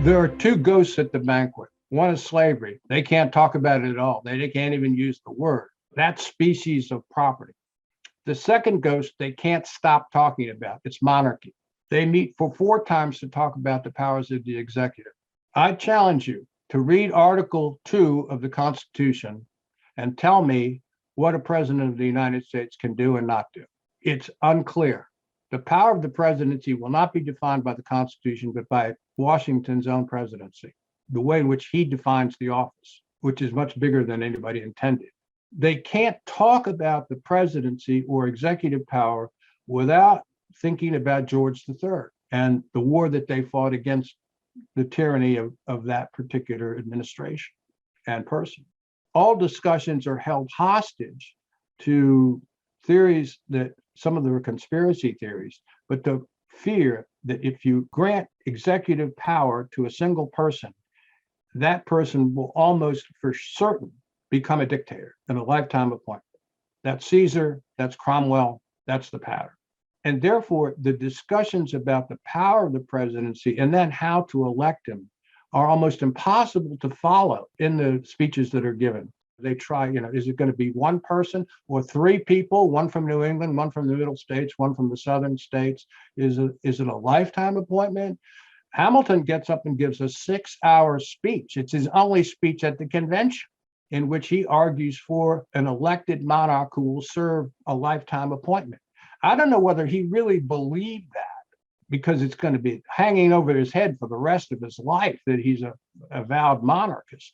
There are two ghosts at the banquet. One is slavery. They can't talk about it at all. They can't even use the word. That species of property. The second ghost they can't stop talking about. It's monarchy. They meet for 4 times to talk about the powers of the executive. I challenge you to read Article 2 of the Constitution and tell me what a president of the United States can do and not do. It's unclear. The power of the presidency will not be defined by the Constitution, but by Washington's own presidency, the way in which he defines the office, which is much bigger than anybody intended. They can't talk about the presidency or executive power without thinking about George III and the war that they fought against the tyranny of that particular administration and person. All discussions are held hostage to theories that some of them are conspiracy theories, but the fear that if you grant executive power to a single person, that person will almost for certain become a dictator in a lifetime appointment. That's Caesar, that's Cromwell, that's the pattern. And therefore, the discussions about the power of the presidency and then how to elect him are almost impossible to follow in the speeches that are given. They try, is it going to be one person or 3 people, one from New England, one from the Middle States, one from the Southern states? Is it a lifetime appointment? Hamilton gets up and gives a 6-hour speech. It's his only speech at the convention in which he argues for an elected monarch who will serve a lifetime appointment. I don't know whether he really believed that because it's going to be hanging over his head for the rest of his life that he's a avowed monarchist.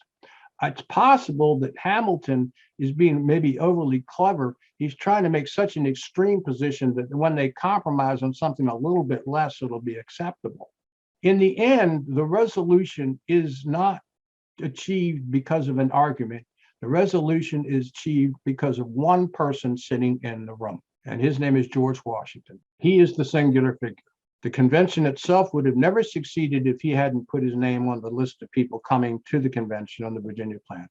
It's possible that Hamilton is being maybe overly clever. He's trying to make such an extreme position that when they compromise on something a little bit less, it'll be acceptable. In the end, the resolution is not achieved because of an argument. The resolution is achieved because of one person sitting in the room, and his name is George Washington. He is the singular figure. The convention itself would have never succeeded if he hadn't put his name on the list of people coming to the convention on the Virginia Plan.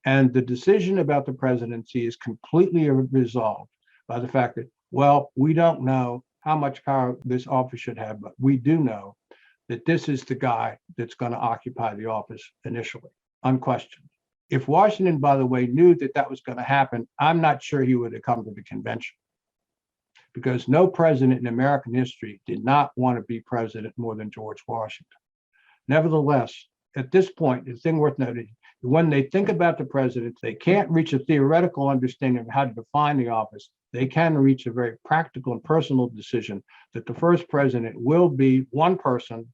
And the decision about the presidency is completely resolved by the fact that, well, we don't know how much power this office should have, but we do know that this is the guy that's going to occupy the office initially, unquestioned. If Washington, by the way, knew that that was going to happen, I'm not sure he would have come to the convention, because no president in American history did not want to be president more than George Washington. Nevertheless, at this point, the thing worth noting, when they think about the president, they can't reach a theoretical understanding of how to define the office. They can reach a very practical and personal decision that the first president will be one person,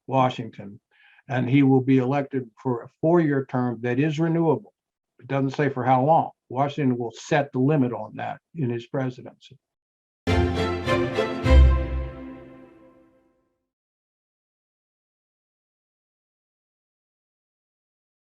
Washington, and he will be elected for a 4-year term that is renewable. It doesn't say for how long. Washington will set the limit on that in his presidency.